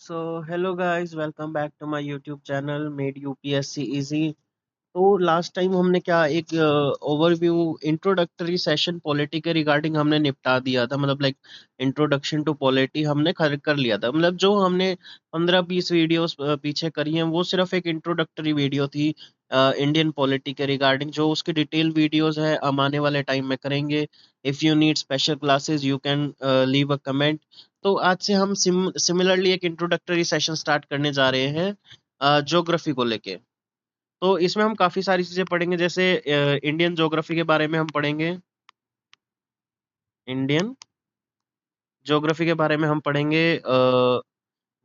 Hello guys, welcome back to my YouTube channel Made UPSC Easy। तो last time हमने क्या एक overview introductory session polity के regarding हमने निपटा दिया था, मतलब लाइक इंट्रोडक्शन टू पॉलिटी हमने कर लिया था। मतलब जो हमने 15-20 वीडियोस पीछे करी हैं वो सिर्फ एक इंट्रोडक्टरी वीडियो थी इंडियन पॉलिटी के रिगार्डिंग। जो उसकी डिटेल वीडियोस है हम आने वाले टाइम में करेंगे। If you need special classes you can leave a comment. तो आज से हम सिमिलरली एक इंट्रोडक्टरी सेशन स्टार्ट करने जा रहे हैं ज्योग्राफी को लेके। तो इसमें हम काफ़ी सारी चीज़ें पढ़ेंगे, जैसे इंडियन ज्योग्राफी के बारे में हम पढ़ेंगे। इंडियन ज्योग्राफी के बारे में हम पढ़ेंगे,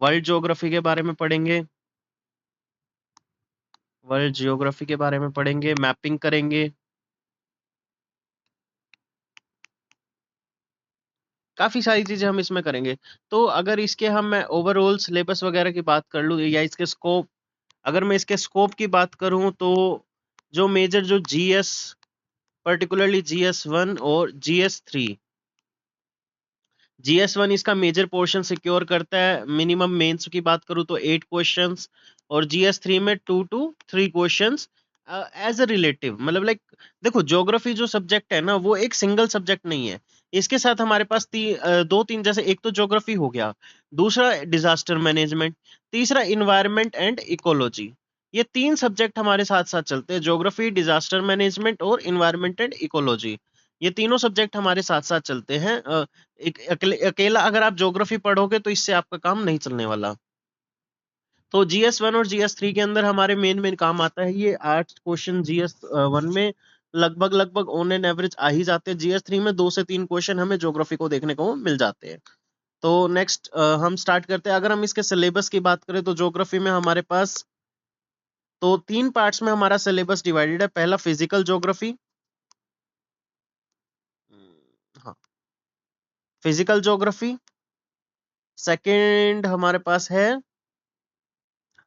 वर्ल्ड ज्योग्राफी के बारे में पढ़ेंगे, वर्ल्ड जियोग्राफी के बारे में पढ़ेंगे, मैपिंग करेंगे। काफ़ी सारी चीज़ें हम इसमें करेंगे। तो अगर इसके हम मैं ओवरऑल सिलेबस वगैरह की बात कर लूँ या इसके स्कोप, अगर मैं इसके स्कोप की बात करूँ तो जो मेजर जो जीएस, पर्टिकुलरली GS1 और GS3, GS1 इसका मेजर पोर्शन सिक्योर करता है। मिनिमम मेंस की बात करूँ तो 8 क्वेश्चंस, और GS3 में 2 to 3 questions as a relative. मतलब लाइक देखो, ज्योग्राफी जो सब्जेक्ट है ना वो एक सिंगल सब्जेक्ट नहीं है। इसके साथ हमारे पास दो तीन, जैसे एक तो ज्योग्राफी हो गया, दूसरा डिजास्टर मैनेजमेंट, तीसरा इन्वायरमेंट एंड इकोलॉजी। ये तीन सब्जेक्ट हमारे साथ साथ चलते हैं, ज्योग्राफी, डिजास्टर मैनेजमेंट और इन्वायरमेंट एंड इकोलॉजी। ये तीनों सब्जेक्ट हमारे साथ साथ चलते हैं। अकेला अगर आप ज्योग्राफी पढ़ोगे तो इससे आपका काम नहीं चलने वाला। तो GS1 और GS3 के अंदर हमारे मेन मेन काम आता है ये 8 क्वेश्चन। GS1 में लगभग लगभग ऑन एन एवरेज आ ही जाते हैं। GS3 में 2 से 3 क्वेश्चन हमें ज्योग्राफी को देखने को मिल जाते हैं। तो नेक्स्ट हम स्टार्ट करते हैं। अगर हम इसके सिलेबस की बात करें तो ज्योग्राफी में हमारे पास तो 3 पार्ट्स में हमारा सिलेबस डिवाइडेड है। पहला फिजिकल ज्योग्राफी, हाँ, फिजिकल ज्योग्राफी। सेकंड हमारे पास है,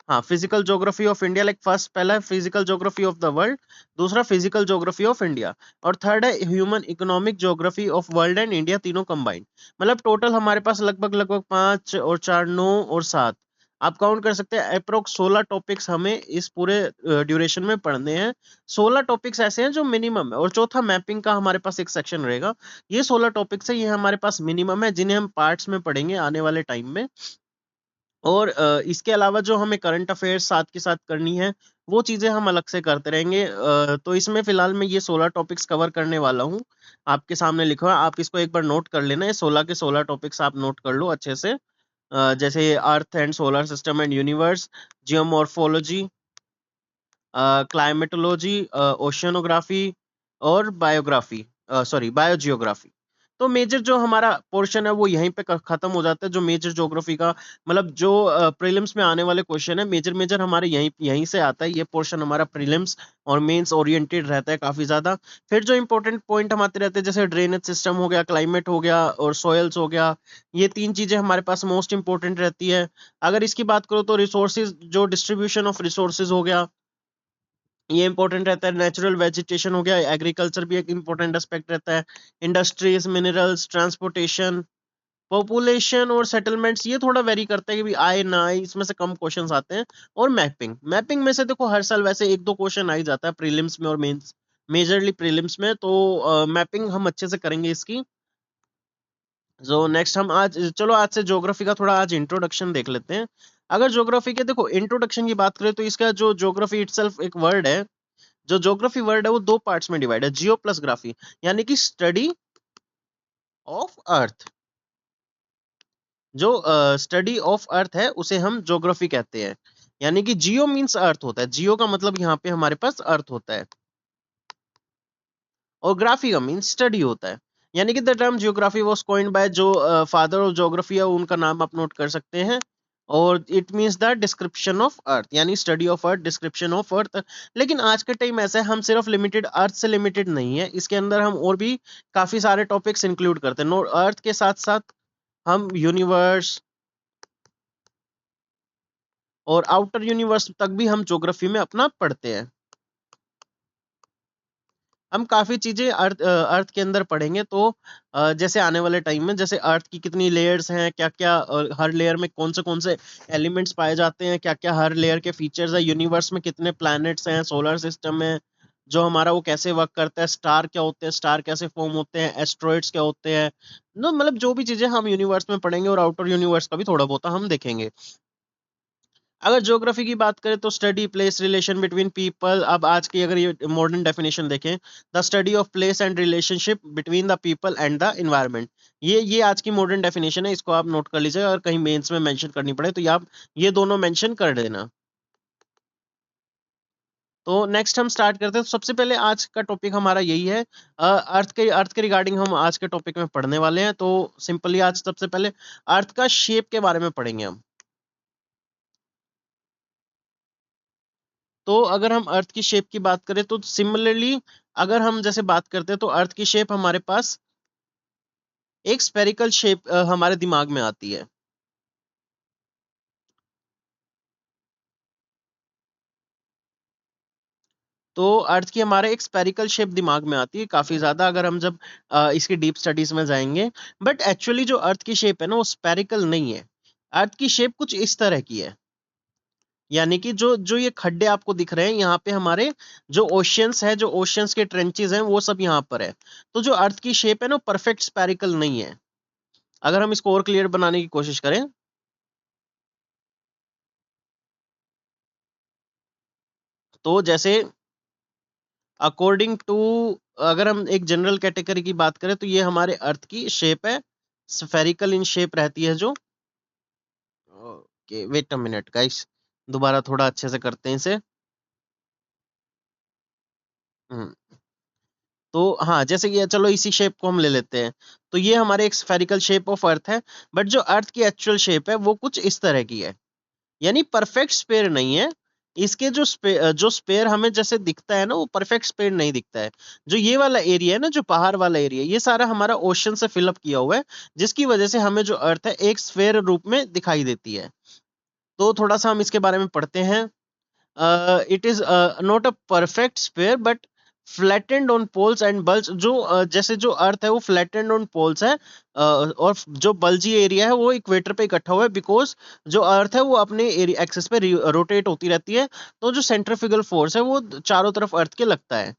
हाँ, physical geography of India. Like first, पहला है physical geography of the world, दूसरा फिजिकल ज्योग्राफी ऑफ इंडिया, और थर्ड है human economic geography of world and India, तीनों कंबाइंड। मतलब टोटल हमारे पास लगभग लगभग 5 और 4 9 और 7, आप काउंट कर सकते हैं अप्रोक्स 16 टॉपिक्स हमें इस पूरे ड्यूरेशन में पढ़ने हैं। 16 टॉपिक्स ऐसे हैं जो मिनिमम है, और चौथा मैपिंग का हमारे पास एक सेक्शन रहेगा। ये 16 टॉपिक्स है, ये हमारे पास मिनिमम है जिन्हें हम पार्ट्स में पढ़ेंगे आने वाले टाइम में। और इसके अलावा जो हमें करंट अफेयर्स साथ के साथ करनी है वो चीज़ें हम अलग से करते रहेंगे। तो इसमें फिलहाल मैं ये 16 टॉपिक्स कवर करने वाला हूँ। आपके सामने लिखा है, आप इसको एक बार नोट कर लेना। ये 16 के 16 टॉपिक्स आप नोट कर लो अच्छे से। जैसे earth and solar system and universe, geomorphology, climatology, oceanography और बायोग्राफी, सॉरी बायोजियोग्राफी। तो मेजर जो हमारा पोर्शन है वो यहीं पे खत्म हो जाता है। जो मेजर ज्योग्राफी का मतलब जो प्रीलिम्स में आने वाले क्वेश्चन है, मेजर मेजर हमारे यहीं यहीं से आता है। ये पोर्शन हमारा प्रीलिम्स और मेंस ओरिएंटेड रहता है काफी ज्यादा। फिर जो इंपॉर्टेंट पॉइंट हम आते रहते हैं, जैसे ड्रेनेज सिस्टम हो गया, क्लाइमेट हो गया और सॉयल्स हो गया, ये तीन चीजें हमारे पास मोस्ट इंपॉर्टेंट रहती है। अगर इसकी बात करो तो रिसोर्सेज, जो डिस्ट्रीब्यूशन ऑफ रिसोर्सेज हो गया, ये इंपॉर्टेंट रहता है। नेचुरल वेजिटेशन हो गया, एग्रीकल्चर भी एक इंपॉर्टेंट एस्पेक्ट रहता है। इंडस्ट्रीज, मिनरल्स, ट्रांसपोर्टेशन, पॉपुलेशन और सेटलमेंट्स, ये थोड़ा वेरी करता है कि भी आए ना आए, इसमें से कम क्वेश्चंस आते हैं। और मैपिंग, मैपिंग में से देखो हर साल वैसे एक दो क्वेश्चन आ ही जाता है प्रीलिम्स में और मेंस, मेजरली प्रीलिम्स में। तो मैपिंग हम अच्छे से करेंगे इसकी। जो नेक्स्ट हम आज, चलो आज से ज्योग्राफी का थोड़ा आज इंट्रोडक्शन देख लेते हैं। अगर ज्योग्राफी के देखो इंट्रोडक्शन की बात करें तो इसका जो ज्योग्राफी इटसेल्फ एक वर्ड है, जो ज्योग्राफी वर्ड है वो दो पार्ट्स में डिवाइड है, जियो प्लस ग्राफी, यानी कि स्टडी ऑफ अर्थ। जो स्टडी ऑफ अर्थ है उसे हम ज्योग्राफी कहते हैं। यानी कि जियो मींस अर्थ होता है, जियो का मतलब यहाँ पे हमारे पास अर्थ होता है, और ग्राफी का मींस स्टडी होता है। यानी कि the term geography was coined by जो फादर ऑफ ज्योग्राफी है, उनका नाम आप नोट कर सकते हैं। और it means the description of earth, यानी study of earth, description of earth. लेकिन आज के टाइम ऐसा है, हम सिर्फ लिमिटेड अर्थ से लिमिटेड नहीं है, इसके अंदर हम और भी काफी सारे टॉपिक्स इंक्लूड करते हैं। नो, अर्थ के साथ साथ हम यूनिवर्स और आउटर यूनिवर्स तक भी हम ज्योग्राफी में अपना पढ़ते हैं। हम काफी चीजें अर्थ के अंदर पढ़ेंगे। तो जैसे आने वाले टाइम में जैसे अर्थ की कितनी लेयर्स हैं, क्या क्या हर लेयर में कौन से एलिमेंट्स पाए जाते हैं, क्या क्या हर लेयर के फीचर्स है, यूनिवर्स में कितने प्लैनेट्स हैं, सोलर सिस्टम में जो हमारा वो कैसे वर्क करता है, स्टार क्या होते हैं, स्टार कैसे फॉर्म होते हैं, एस्ट्रॉइड्स क्या होते हैं, नो मतलब जो भी चीजें हम यूनिवर्स में पढ़ेंगे और आउटर यूनिवर्स का भी थोड़ा बहुत हम देखेंगे। अगर ज्योग्राफी की बात करें तो study place relation between people. अब आज की अगर ये मॉडर्न डेफिनेशन देखें, the study of place and relationship between the people and the environment. ये आज की मॉडर्न डेफिनेशन है, इसको आप नोट कर लीजिए, अगर कहीं मेंस में मेंशन करनी पड़े तो ये आप ये दोनों मेंशन कर देना। तो नेक्स्ट हम स्टार्ट करते हैं। तो सबसे पहले आज का टॉपिक हमारा यही है, अर्थ के रिगार्डिंग हम आज के टॉपिक में पढ़ने वाले हैं। तो सिंपली आज सबसे पहले अर्थ का शेप के बारे में पढ़ेंगे हम। तो अगर हम अर्थ की शेप की बात करें तो सिमिलरली अगर हम जैसे बात करते हैं तो अर्थ की शेप हमारे पास एक स्फेरिकल शेप हमारे दिमाग में आती है। तो अर्थ की हमारे एक स्फेरिकल शेप दिमाग में आती है काफी ज्यादा, अगर हम जब इसकी डीप स्टडीज में जाएंगे। बट एक्चुअली जो अर्थ की शेप है ना वो स्फेरिकल नहीं है। अर्थ की शेप कुछ इस तरह की है, यानी कि जो जो ये खड्डे आपको दिख रहे हैं यहाँ पे हमारे जो ओशियंस है, जो ओशियंस के ट्रेंचेस हैं वो सब यहाँ पर है। तो जो अर्थ की शेप है ना परफेक्ट स्फेरिकल नहीं है। अगर हम इसको और क्लियर बनाने की कोशिश करें तो जैसे अकॉर्डिंग टू, अगर हम एक जनरल कैटेगरी की बात करें तो ये हमारे अर्थ की शेप है, स्फेरिकल इन शेप रहती है जो। Okay wait a minute guys, दोबारा थोड़ा अच्छे से करते हैं इसे। हम्म, तो हाँ जैसे कि चलो इसी शेप को हम ले लेते हैं। तो ये हमारे एक स्फेरिकल शेप ऑफ अर्थ है। बट जो अर्थ की एक्चुअल शेप है वो कुछ इस तरह की है, यानी परफेक्ट स्पेयर नहीं है। इसके जो स्पेयर हमें जैसे दिखता है ना वो परफेक्ट स्पेयर नहीं दिखता है। जो ये वाला एरिया है ना, जो बाहर वाला एरिया, ये सारा हमारा ओशन से फिलअप किया हुआ है, जिसकी वजह से हमें जो अर्थ है एक स्फेयर रूप में दिखाई देती है। तो थोड़ा सा हम इसके बारे में पढ़ते हैं। It is not a perfect sphere but flattened on poles and bulge. जो जैसे जो अर्थ है वो फ्लैटेंड ऑन पोल्स है, और जो बल्जी एरिया है वो इक्वेटर पे इकट्ठा हुआ है, बिकॉज जो अर्थ है वो अपने एरिया एक्सिस पे रोटेट होती रहती है। तो जो सेंट्रीफ्यूगल फोर्स है वो चारों तरफ अर्थ के लगता है,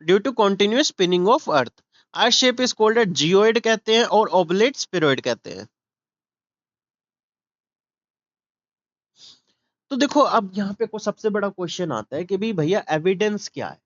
due to continuous spinning of earth. Our shape is called geoid कहते हैं और ओबलेट स्फेरॉइड कहते हैं। तो देखो अब यहाँ पे को सबसे बड़ा क्वेश्चन आता है कि भी भैया एविडेंस क्या है।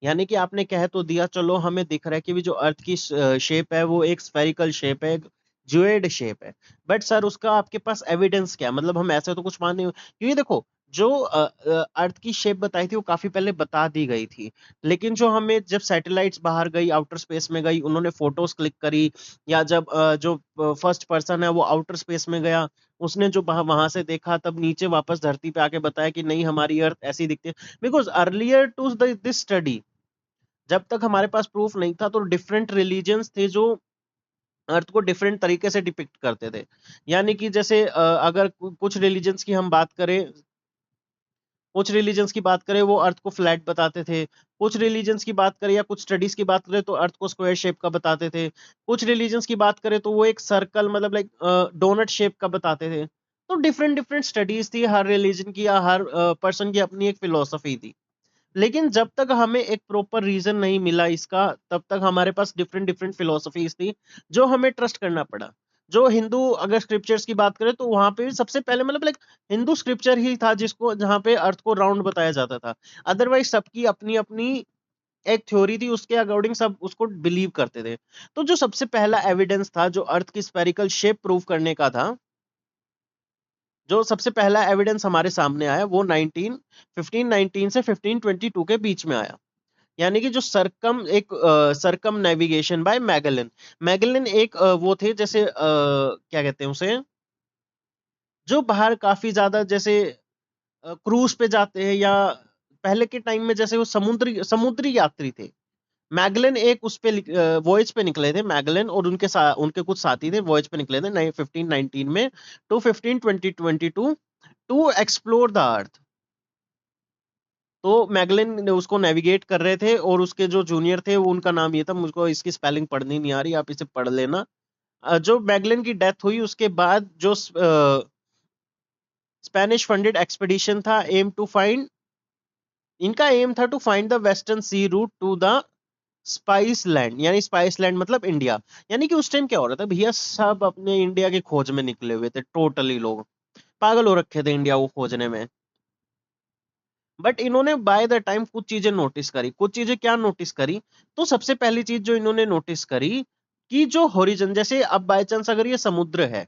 यानी कि आपने कह तो दिया, चलो हमें दिख रहा है कि भी जो अर्थ की शेप है वो एक स्फेरिकल शेप है, एक ज्यूइड शेप है। बट सर उसका आपके पास एविडेंस क्या है? मतलब हम ऐसे तो कुछ मान नहीं, क्योंकि देखो जो अर्थ की शेप बताई थी वो काफी पहले बता दी गई थी। लेकिन जो हमें जब सैटेलाइट्स बाहर गई, आउटर स्पेस में गई, उन्होंने फोटोज क्लिक करी, या जब जो फर्स्ट पर्सन है वो आउटर स्पेस में गया, उसने जो वहां से देखा, तब नीचे वापस धरती पे आके बताया कि नहीं हमारी अर्थ ऐसी दिखती है। Because earlier to this study, जब तक हमारे पास प्रूफ नहीं था तो डिफरेंट रिलीजन्स थे जो अर्थ को डिफरेंट तरीके से डिपिक्ट करते थे। यानी कि जैसे अगर कुछ रिलीजन्स की हम बात करें, कुछ रिलीजन्स की बात करें वो अर्थ को फ्लैट बताते थे। कुछ रिलीजन्स की बात करें या कुछ स्टडीज की बात करें तो अर्थ को स्क्वायर शेप का बताते थे। कुछ रिलीजन्स की बात करें तो वो एक सर्कल मतलब लाइक डोनट शेप का बताते थे। तो डिफरेंट डिफरेंट स्टडीज थी, हर रिलीजन की या हर पर्सन की अपनी एक फिलोसफी थी। लेकिन जब तक हमें एक प्रॉपर रीजन नहीं मिला इसका, तब तक हमारे पास डिफरेंट डिफरेंट फिलोसफीज थी जो हमें ट्रस्ट करना पड़ा। जो हिंदू अगर स्क्रिप्चर्स की बात करें तो वहां पे सबसे पहले मतलब लाइक हिंदू स्क्रिप्चर ही था जिसको जहां पे अर्थ को राउंड बताया जाता था। अदरवाइज सबकी अपनी अपनी एक थ्योरी थी, उसके अकॉर्डिंग सब उसको बिलीव करते थे। तो जो सबसे पहला एविडेंस था जो अर्थ की स्फेरिकल शेप प्रूव करने का था, जो सबसे पहला एविडेंस हमारे सामने आया वो 1519 से 1522 के बीच में आया। यानी कि जो सरकम नेविगेशन बाय मैगलन। मैगलन एक वो थे जैसे क्या कहते हैं उसे, जो बाहर काफी ज्यादा जैसे क्रूज पे जाते हैं, या पहले के टाइम में जैसे वो समुद्री समुद्री यात्री थे। मैगलन एक उस पे वॉयज पे निकले थे, मैगलन और उनके कुछ साथी थे, वॉयज पे निकले थे 1519 में to 1522 to explore the earth. तो मैगलेन ने उसको नेविगेट कर रहे थे और उसके जो जूनियर थे वो उनका नाम ये था, मुझको इसकी स्पेलिंग पढ़नी नहीं आ रही, आप इसे पढ़ लेना। जो मैगलेन की डेथ हुई उसके बाद जो स्पेनिश फंडेड एक्सपेडिशन था, एम टू फाइंड इनका एम था to find the western sea route to the spice land, यानी स्पाइस लैंड मतलब इंडिया। यानी कि उस टाइम क्या हो रहा था भैया, सब अपने इंडिया के खोज में निकले हुए थे, टोटली लोग पागल हो रखे थे इंडिया को खोजने में। बट इन्होंने बाय द टाइम कुछ चीजें नोटिस करी। कुछ चीजें क्या नोटिस करी? तो सबसे पहली चीज जो इन्होंने नोटिस करी कि जो होरिजन, जैसे अब बाय चांस अगर ये समुद्र है,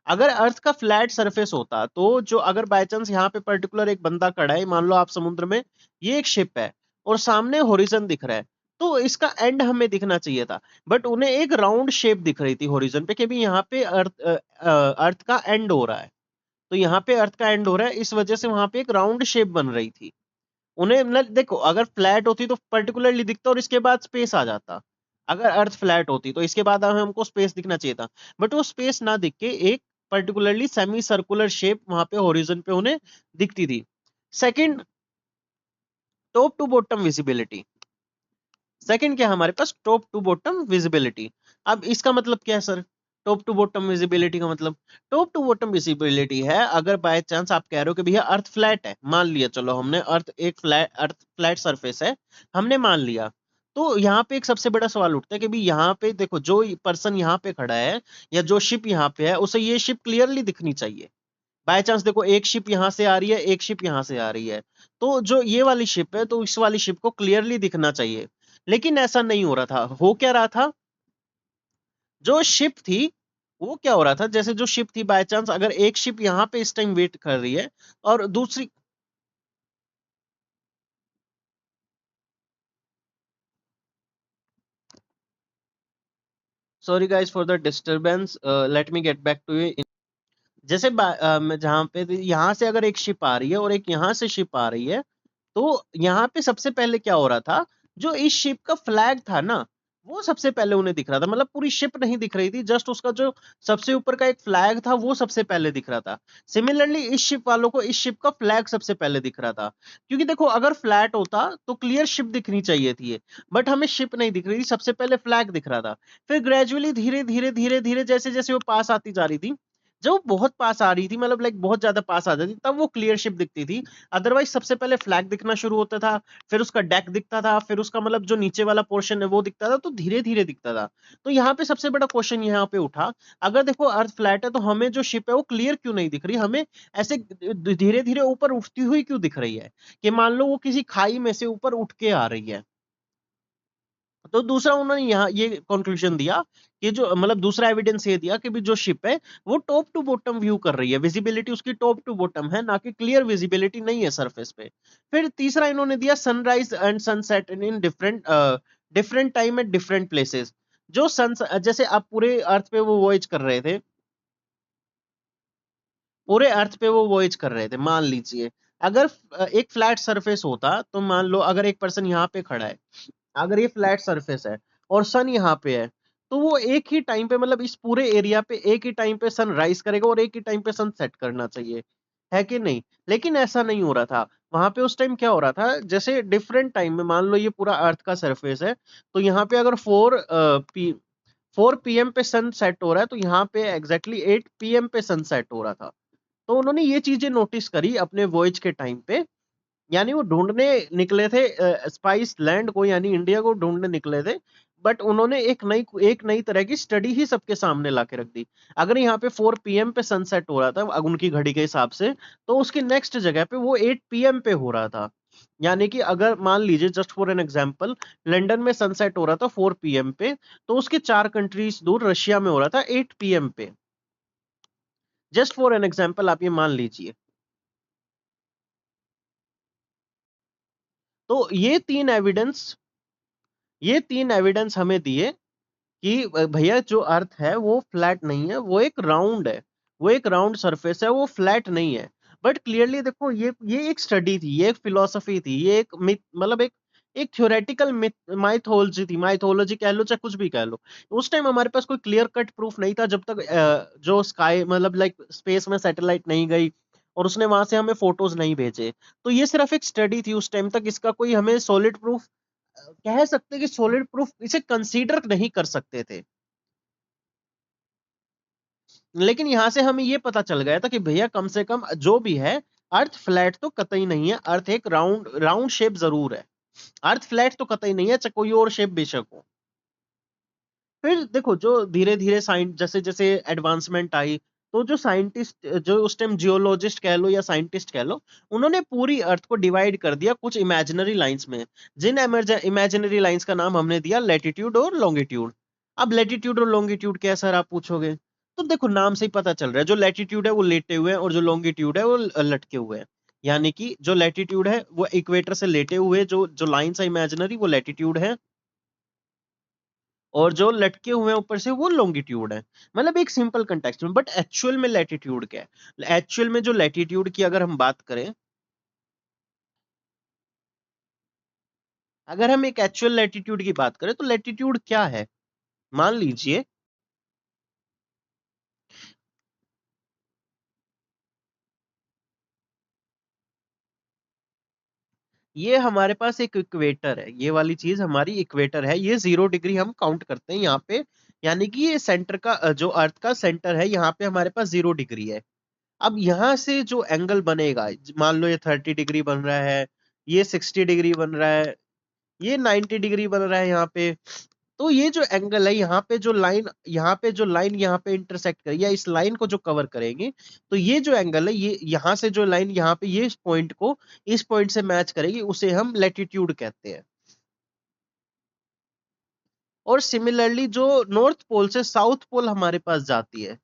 अगर अर्थ का फ्लैट सरफेस होता तो जो अगर बाय चांस यहाँ पे पर्टिकुलर एक बंदा खड़ा है, मान लो आप समुद्र में, ये एक शिप है और सामने होरिजन दिख रहा है, तो इसका एंड हमें दिखना चाहिए था। बट उन्हें एक राउंड शेप दिख रही थी होरिजन पे कि भी यहाँ पे अर्थ का एंड हो रहा है। तो यहाँ पे अर्थ का एंड हो रहा है, इस वजह से वहां पे एक राउंड शेप बन रही थी। उन्हें मतलब देखो, अगर फ्लैट होती तो पर्टिकुलरली दिखता और इसके बाद स्पेस आ जाता। अगर अर्थ फ्लैट होती तो इसके बाद हमको स्पेस दिखना चाहिए था, बट वो स्पेस ना दिख के एक पर्टिकुलरली सेमी सर्कुलर शेप वहां पे होरिजन पे उन्हें दिखती थी। Second, top to bottom visibility. Second क्या है हमारे पास? Top to bottom visibility. अब इसका मतलब क्या है sir? Top to bottom visibility का मतलब, टॉप टू बॉटम विजिबिलिटी है अगर बाय चांस आप कह रहे हो कि भैया अर्थ फ्लैट है, मान लिया, चलो हमने अर्थ फ्लैट सरफेस है, हमने मान लिया। तो यहाँ पे एक सबसे बड़ा सवाल उठता है कि भी यहाँ पे देखो, जो पर्सन यहाँ पे खड़ा है या जो शिप यहाँ पे है, उसे ये शिप क्लियरली दिखनी चाहिए। बाय चांस देखो, एक शिप यहाँ से आ रही है, एक शिप यहाँ से आ रही है, तो जो ये वाली शिप है तो इस वाली शिप को क्लियरली दिखना चाहिए। लेकिन ऐसा नहीं हो रहा था। हो क्या रहा था? जो शिप थी, वो क्या हो रहा था, जैसे जो शिप थी, बाय चांस अगर एक शिप यहाँ पे इस टाइम वेट कर रही है और दूसरी, sorry guys for the disturbance, let me get back to you. जैसे जहां पे यहाँ से अगर एक शिप आ रही है और एक यहाँ से शिप आ रही है, तो यहाँ पे सबसे पहले क्या हो रहा था, जो इस शिप का फ्लैग था ना, वो सबसे पहले उन्हें दिख रहा था। मतलब पूरी शिप नहीं दिख रही थी, जस्ट उसका जो सबसे ऊपर का एक फ्लैग था वो सबसे पहले दिख रहा था। सिमिलरली इस शिप वालों को इस शिप का फ्लैग सबसे पहले दिख रहा था, क्योंकि देखो अगर फ्लैट होता तो क्लियर शिप दिखनी चाहिए थी, बट हमें शिप नहीं दिख रही थी, सबसे पहले फ्लैग दिख रहा था। फिर ग्रेजुअली धीरे धीरे धीरे धीरे जैसे जैसे वो पास आती जा रही थी, जब वो बहुत पास आ रही थी, मतलब लाइक बहुत ज्यादा पास आ जाती, तब वो क्लियर शिप दिखती थी। अदरवाइज सबसे पहले फ्लैग दिखना शुरू होता था, फिर उसका डेक दिखता था, फिर उसका मतलब जो नीचे वाला पोर्शन है वो दिखता था, तो धीरे धीरे दिखता था। तो यहाँ पे सबसे बड़ा क्वेश्चन यहाँ पे उठा, अगर देखो अर्थ फ्लैट है तो हमें जो शिप है वो क्लियर क्यों नहीं दिख रही, हमें ऐसे धीरे धीरे ऊपर उठती हुई क्यों दिख रही है, कि मान लो वो किसी खाई में से ऊपर उठ के आ रही है। तो दूसरा उन्होंने यहाँ ये कंक्लूजन दिया कि जो मतलब दूसरा एविडेंस ये दिया कि भी जो शिप है वो टॉप टू बॉटम व्यू कर रही है, विजिबिलिटी उसकी टॉप टू बॉटम है, ना कि क्लियर विजिबिलिटी नहीं है सरफेस पे। फिर तीसरा इन्होंने दिया sunrise and sunset in different different time at different places. जो सन, जैसे आप पूरे अर्थ पे वो वॉयज कर रहे थे, पूरे अर्थ पे वो वॉयज कर रहे थे, मान लीजिए अगर एक फ्लैट सरफेस होता, तो मान लो अगर एक पर्सन यहाँ पे खड़ा है, अगर ये फ्लैट सरफेस है और सन यहाँ पे है, तो वो एक ही टाइम पे, मतलब इस पूरे एरिया पे एक ही टाइम पे सन राइज करेगा और एक ही टाइम पे सन सेट करना चाहिए, है कि नहीं? लेकिन ऐसा नहीं हो रहा था। वहां पे उस टाइम क्या हो रहा था, जैसे डिफरेंट टाइम में, मान लो ये पूरा अर्थ का सरफेस है, तो यहाँ पे अगर 4 PM पे सन सेट हो रहा है, तो यहाँ पे एग्जैक्टली 8 PM पे सन सेट हो रहा था। तो उन्होंने ये चीजें नोटिस करी अपने वॉयज के टाइम पे, यानी वो ढूंढने निकले थे स्पाइस लैंड को, यानी इंडिया को ढूंढने निकले थे। बट उन्होंने एक नई तरह की स्टडी ही सबके सामने ला के रख दी। अगर यहाँ पे 4 PM पे सनसेट हो रहा था अब उनकी घड़ी के हिसाब से, तो उसकी नेक्स्ट जगह पे वो 8 PM पे हो रहा था। यानी कि अगर मान लीजिए, just for an example, London में सनसेट हो रहा था 4 PM पे, तो उसके 4 कंट्रीज दूर रशिया में हो रहा था 8 PM पे। जस्ट फॉर एन एग्जांपल आप ये मान लीजिए। तो ये तीन एविडेंस हमें दिए कि भैया जो अर्थ है वो फ्लैट नहीं है, वो एक राउंड है, वो एक राउंड सरफेस है, वो फ्लैट नहीं है। बट क्लियरली देखो, ये एक स्टडी थी, ये एक फिलोसफी थी, ये एक मिथ, मतलब एक थ्योरेटिकल माइथोलॉजी थी, माइथोलॉजी कह लो चाहे कुछ भी कह लो। उस टाइम हमारे पास कोई क्लियर कट प्रूफ नहीं था, जब तक जो स्काई मतलब लाइक स्पेस में सैटेलाइट नहीं गई और उसने वहां से हमें फोटोज नहीं भेजे। तो ये सिर्फ एक स्टडी थी उस टाइम तक, इसका कोई हमें सॉलिड प्रूफ कह सकते कि सॉलिड प्रूफ इसे कंसीडर नहीं कर सकते थे। लेकिन यहां से हमें ये पता चल गया था कि भैया कम से कम जो भी है, अर्थ फ्लैट तो कतई नहीं है, अर्थ एक राउंड राउंड शेप जरूर है। अर्थ फ्लैट तो कतई नहीं है, चाहे कोई और शेप बेशक हो। फिर देखो जो धीरे धीरे साइंस जैसे जैसे एडवांसमेंट आई, तो जो साइंटिस्ट जो उस टाइम जियोलॉजिस्ट कह लो या साइंटिस्ट कह लो, उन्होंने पूरी अर्थ को डिवाइड कर दिया कुछ इमेजिनरी लाइंस में, जिन इमेजिनरी लाइंस का नाम हमने दिया लैटिट्यूड और लॉन्गिट्यूड। अब लैटिट्यूड और लॉन्गिट्यूड क्या है सर, आप पूछोगे, तो देखो नाम से ही पता चल रहा है, जो लैटिट्यूड है वो लेटे हुए हैं और जो लॉन्गिट्यूड है वो लटके हुए हैं। यानी कि जो लैटिट्यूड है वो इक्वेटर से लेटे हुए, जो जो लाइंस है इमेजिनरी वो लैटिट्यूड है, और जो लटके हुए हैं ऊपर से वो लॉन्गिट्यूड है। मतलब एक सिंपल कंटेक्स्ट में, बट एक्चुअल में लैटिट्यूड क्या है, एक्चुअल में जो लैटिट्यूड की अगर हम बात करें, अगर हम एक एक्चुअल लैटिट्यूड की बात करें तो लैटिट्यूड क्या है, मान लीजिए ये हमारे पास एक इक्वेटर है, ये वाली चीज हमारी इक्वेटर है, ये 0 डिग्री हम काउंट करते हैं यहाँ पे। यानी कि ये सेंटर का जो अर्थ का सेंटर है यहाँ पे हमारे पास 0 डिग्री है। अब यहां से जो एंगल बनेगा, मान लो ये 30 डिग्री बन रहा है, ये 60 डिग्री बन रहा है, ये 90 डिग्री बन रहा है यहाँ पे। तो ये जो एंगल है यहाँ पे जो लाइन यहाँ पे इंटरसेक्ट करेगी या इस लाइन को जो कवर करेगी, तो ये जो एंगल है ये यहाँ से जो लाइन यहाँ पे ये पॉइंट को इस पॉइंट से मैच करेगी, उसे हम लैटिट्यूड कहते हैं। और सिमिलरली जो नॉर्थ पोल से साउथ पोल हमारे पास जाती है,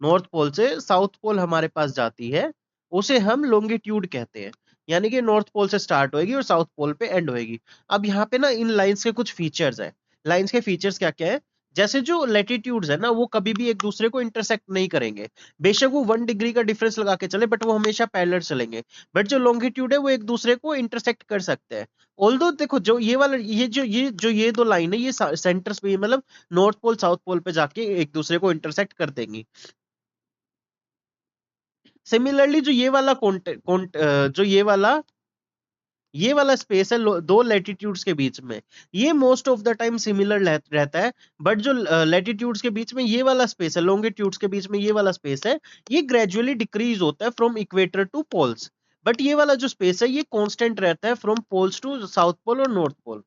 नॉर्थ पोल से साउथ पोल हमारे पास जाती है, उसे हम लॉन्गिट्यूड कहते हैं। यानी कि नॉर्थ पोल से स्टार्ट होएगी और साउथ पोल पे एंड होएगी। अब यहाँ पे ना इन लाइंस के कुछ फीचर्स है। लाइंस के फीचर्स क्या क्या है, जैसे जो लैटिट्यूड्स है ना वो कभी भी एक दूसरे को इंटरसेक्ट नहीं करेंगे। बेशक वो 1 डिग्री का डिफरेंस लगा के चले, बट वो हमेशा पैरेलल चलेंगे। बट जो लॉन्गिट्यूड है वो एक दूसरे को इंटरसेक्ट कर सकते हैं। ऑल्दो देखो जो ये वाला ये दो लाइन है, ये सेंटर्स पे मतलब नॉर्थ पोल साउथ पोल पे जाके एक दूसरे को इंटरसेक्ट कर देंगी। सिमिलरली जो ये वाला जो ये वाला स्पेस है दो लैटिट्यूड्स के बीच में, ये most of the time similar रहता है। बट जो लैटिट्यूड्स के बीच में ये वाला स्पेस है, लॉन्गिट्यूड्स के बीच में ये वाला स्पेस है, ये ग्रेजुअली डिक्रीज होता है from equator to poles. But ये वाला जो स्पेस है ये कांस्टेंट रहता है from poles to south pole और नॉर्थ पोल।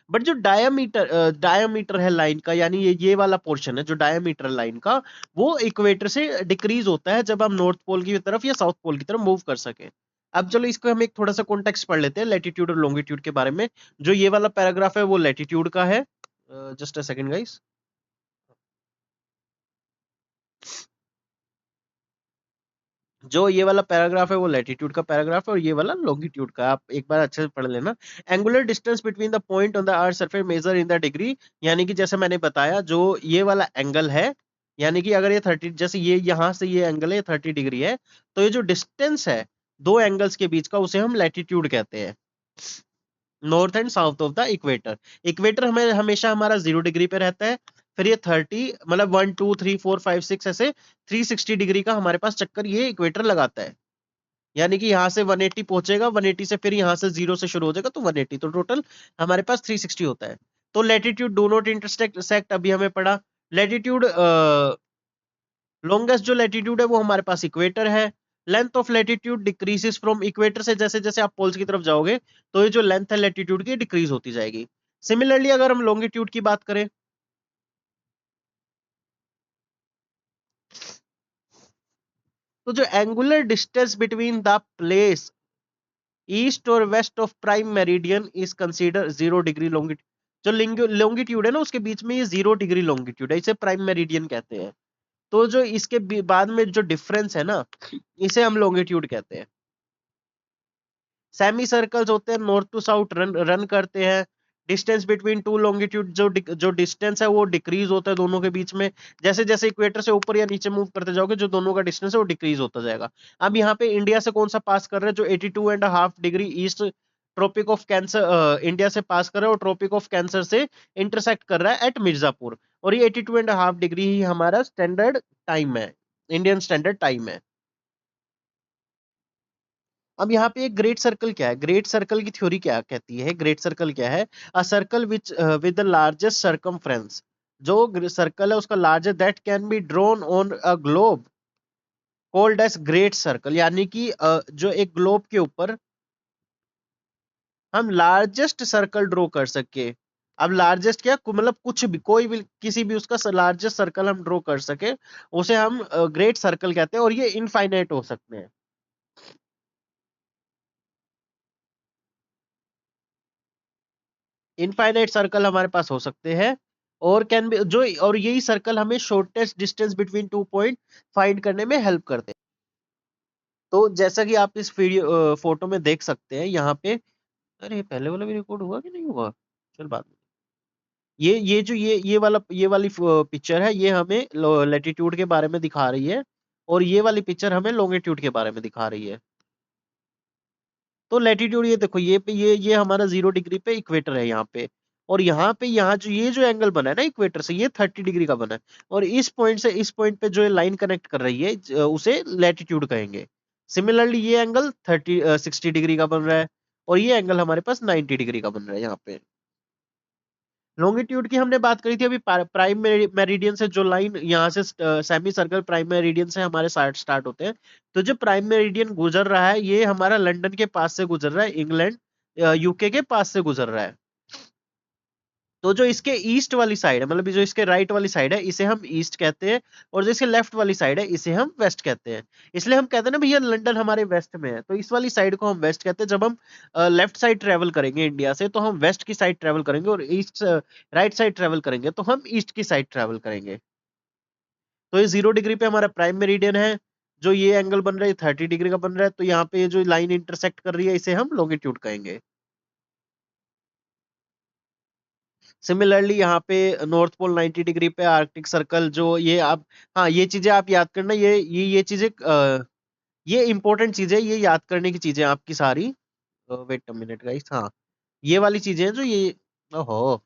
बट जो डायामीटर है लाइन का, यानी ये वाला पोर्शन है जो डायामीटर लाइन का, वो इक्वेटर से डिक्रीज होता है जब हम नॉर्थ पोल की तरफ या साउथ पोल की तरफ मूव कर सके। अब चलो इसको हम एक थोड़ा सा कॉन्टेक्स्ट पढ़ लेते हैं लैटिट्यूड और लॉन्गिट्यूड के बारे में। जो ये वाला पैराग्राफ है वो लैटिट्यूड का है, जस्ट अ सेकंड गाइस। जो ये वाला पैराग्राफ है वो लैटिट्यूड का पैराग्राफ है और ये वाला लॉन्गिट्यूड का, आप एक बार अच्छे से पढ़ लेना। Angular distance between the point on the earth surface measure in the degree. यानी कि जैसे मैंने बताया जो ये वाला एंगल है, यानी कि अगर ये 30 जैसे ये यहाँ से ये एंगल है 30 डिग्री है, तो ये जो डिस्टेंस है दो एंगल्स के बीच का उसे हम लैटिट्यूड कहते हैं, north and south of the equator. Equator हमें हमेशा हमारा 0 डिग्री पे रहता है। फिर ये 30 मतलब 1 2 3 4 5 6 ऐसे 360 डिग्री का हमारे पास चक्कर ये इक्वेटर लगाता है। यानी कि यहाँ से 180 पहुंचेगा, 180 से फिर यहाँ से 0 से शुरू हो जाएगा तो 180, तो टोटल हमारे पास 360 होता है। तो लेटीट्यूड डू नॉट इंटरसेक्ट अभी हमें पढ़ा। लेटीट्यूड लॉन्गेस्ट जो लेटीट्यूड है वो हमारे पास इक्वेटर है। Length of latitude decreases from equator से, जैसे जैसे आप पोल्स की तरफ जाओगे तो ये जो लेंथ है लेटीट्यूड की डिक्रीज होती जाएगी। सिमिलरली अगर हम लॉन्गिट्यूड की बात करें, तो जो angular distance between the place east और west of prime meridian is consider 0 degree longitude. जो लॉन्गिट्यूड है ना उसके बीच में ये 0 डिग्री लॉन्गिट्यूड है, इसे प्राइम मेरिडियन कहते हैं। तो जो इसके बाद में जो डिफरेंस है ना, इसे हम लॉन्गिट्यूड कहते हैं। सेमी सर्कल्स होते हैं north to south run run करते हैं। डिस्टेंस बिटवीन टू लॉन्गिट्यूड जो डिस्टेंस है वो डिक्रीज होता है दोनों के बीच में। जैसे जैसे इक्वेटर से ऊपर या नीचे मूव करते जाओगे जो दोनों का डिस्टेंस है वो डिक्रीज होता जाएगा। अब यहाँ पे इंडिया से कौन सा पास कर रहा है, जो 82.5 degree east tropic of cancer India से पास कर रहा है और ट्रॉपिक ऑफ कैंसर से इंटरसेक्ट कर रहा है एट मिर्जापुर। और ये 82.5 डिग्री ही हमारा स्टैंडर्ड टाइम है, इंडियन स्टैंडर्ड टाइम है। अब यहाँ पे एक ग्रेट सर्कल क्या है, ग्रेट सर्कल की थ्योरी क्या कहती है, ग्रेट सर्कल क्या है, a circle which with the largest circumference, जो सर्कल है उसका largest that can be drawn on a globe called as great circle, यानी कि जो एक ग्लोब के ऊपर हम लार्जेस्ट सर्कल ड्रॉ कर सके। अब लार्जेस्ट क्या, मतलब कुछ भी, कोई भी, किसी भी उसका लार्जेस्ट सर्कल हम ड्रॉ कर सके, उसे हम ग्रेट सर्कल कहते हैं, और ये इनफाइनाइट हो सकते हैं। इनफाइनाइट सर्कल हमारे पास हो सकते हैं, और कैन बी जो, और यही सर्कल हमें shortest distance between 2 point find करने में हेल्प करते हैं। तो जैसा कि आप इस वीडियो फोटो में देख सकते हैं यहाँ पे, अरे पहले वाला भी रिकॉर्ड हुआ कि नहीं हुआ, चल बात नहीं। ये जो ये वाली पिक्चर है, ये हमें लैटिट्यूड के बारे में दिखा रही है, और ये वाली पिक्चर हमें लॉन्गिट्यूड के बारे में दिखा रही है। तो लैटिट्यूड ये देखो, ये पे ये हमारा 0 डिग्री पे इक्वेटर है यहाँ पे, और यहाँ पे ये जो एंगल बना है ना इक्वेटर से, ये 30 डिग्री का बना है, और इस पॉइंट से इस पॉइंट पे जो लाइन कनेक्ट कर रही है उसे लैटिट्यूड कहेंगे। सिमिलरली ये एंगल 60 डिग्री का बन रहा है, और ये एंगल हमारे पास 90 डिग्री का बन रहा है यहाँ पे। लॉन्गिट्यूड की हमने बात करी थी अभी, प्राइम मेरिडियन से जो लाइन यहाँ से सेमी सर्कल प्राइम मेरिडियन से हमारे स्टार्ट होते हैं, तो जो प्राइम मेरिडियन गुजर रहा है ये हमारा लंदन के पास से गुजर रहा है, इंग्लैंड यूके के पास से गुजर रहा है। तो जो इसके ईस्ट वाली साइड है, मतलब जो इसके राइट वाली साइड है, इसे हम ईस्ट कहते हैं, और जो इसके लेफ्ट वाली साइड है इसे हम वेस्ट कहते हैं। इसलिए हम कहते हैं ना भैया लंदन हमारे वेस्ट में है, तो इस वाली साइड को हम वेस्ट कहते हैं। जब हम लेफ्ट साइड ट्रेवल करेंगे इंडिया से, तो हम वेस्ट की साइड ट्रेवल करेंगे, और ईस्ट राइट साइड ट्रेवल करेंगे तो हम ईस्ट की साइड ट्रेवल करेंगे। तो ये 0 डिग्री पे हमारा प्राइम मेरिडियन है, जो ये एंगल बन रहा है 30 डिग्री का बन रहा है, तो यहाँ पे ये जो लाइन इंटरसेक्ट कर रही है इसे हम लॉन्गिट्यूड कहेंगे। सिमिलरली यहाँ पे नॉर्थ पोल 90 डिग्री पे, आर्कटिक सर्कल जो ये आप, हाँ ये चीजें आप याद करना, ये चीजें ये इंपॉर्टेंट चीजें, ये याद करने की चीजें आपकी सारी। वेट अ मिनट गाइस, हाँ ये वाली चीजें हैं जो ये, ओहो,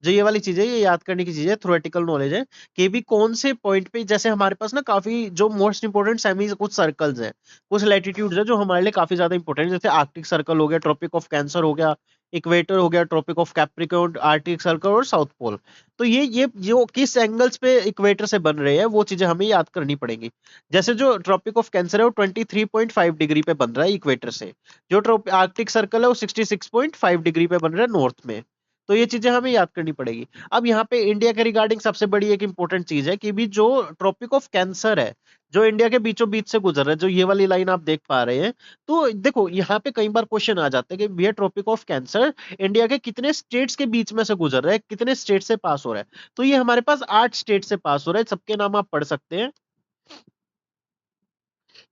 जो ये वाली चीजें, ये याद करने की चीजें, थ्योरेटिकल नॉलेज है कि भी कौन से पॉइंट पे, जैसे हमारे पास ना काफी जो मोस्ट इंपोर्टेंट सेमी कुछ सर्कल्स हैं, कुछ लैटिट्यूड्स हैं जो हमारे लिए काफी ज्यादा इंपॉर्टेंट है, जैसे आर्कटिक सर्कल हो गया, ट्रॉपिक ऑफ कैंसर हो गया, इक्वेटर हो गया, tropic of Capricorn, Arctic circle और साउथ पोल। तो ये जो किस एंगल्स पे इक्वेटर से बन रहे हैं वो चीजें हमें याद करनी पड़ेंगी। जैसे जो ट्रॉपिक ऑफ कैंसर है वो 23.5 डिग्री पे बन रहा है इक्वेटर से, जो आर्कटिक सर्कल है वो 66.5 डिग्री पे बन रहा है नॉर्थ में। तो ये चीजें हमें याद करनी पड़ेगी। अब यहाँ पे इंडिया के रिगार्डिंग सबसे बड़ी एक इंपॉर्टेंट चीज है कि भी जो ट्रॉपिक ऑफ कैंसर है, जो इंडिया के बीचों बीच से गुजर रहा है, जो ये वाली लाइन आप देख पा रहे हैं, तो देखो यहाँ पे कई बार क्वेश्चन आ जाता है कि भैया ट्रॉपिक ऑफ कैंसर इंडिया के कितने स्टेट्स के बीच में से गुजर रहा है, कितने स्टेट से पास हो रहा है, तो ये हमारे पास 8 स्टेट से पास हो रहा है, सबके नाम आप पढ़ सकते हैं।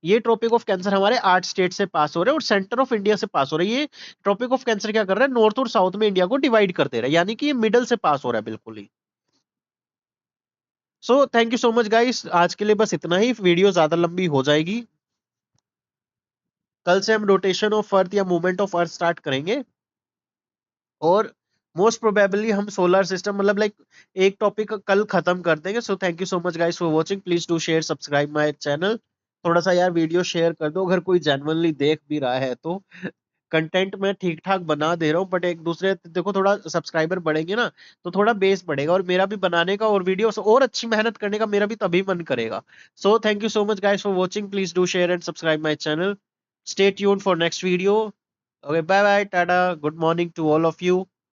ये ट्रॉपिक ऑफ कैंसर हमारे 8 स्टेट से पास हो रहे हैं, और सेंटर ऑफ इंडिया से पास हो रहे हैं। ये ट्रॉपिक ऑफ कैंसर क्या कर रहा है, नॉर्थ और साउथ में इंडिया को डिवाइड कर दे रहा है, यानी कि ये मिडल से पास हो रहा है बिल्कुल ही। So thank you so much guys, आज के लिए बस इतना ही, वीडियो ज्यादा लंबी हो जाएगी। कल से हम रोटेशन ऑफ अर्थ या मूवमेंट ऑफ अर्थ स्टार्ट करेंगे, और मोस्ट प्रोबेबली हम सोलर सिस्टम, मतलब लाइक एक टॉपिक कल खत्म कर देंगे। सो thank you so much guys for watching, please do share subscribe my channel. थोड़ा सा यार वीडियो शेयर कर दो, अगर कोई जेन्युइनली देख भी रहा है तो। कंटेंट मैं ठीक ठाक बना दे रहा हूँ, बट एक दूसरे देखो, थोड़ा सब्सक्राइबर बढ़ेंगे ना तो थोड़ा बेस बढ़ेगा, और मेरा भी बनाने का और वीडियो और अच्छी मेहनत करने का मेरा भी तभी मन करेगा। So thank you so much guys for watching, please do share and subscribe my channel. Stay tune for next video. Okay, bye bye, tata, good morning to all of you.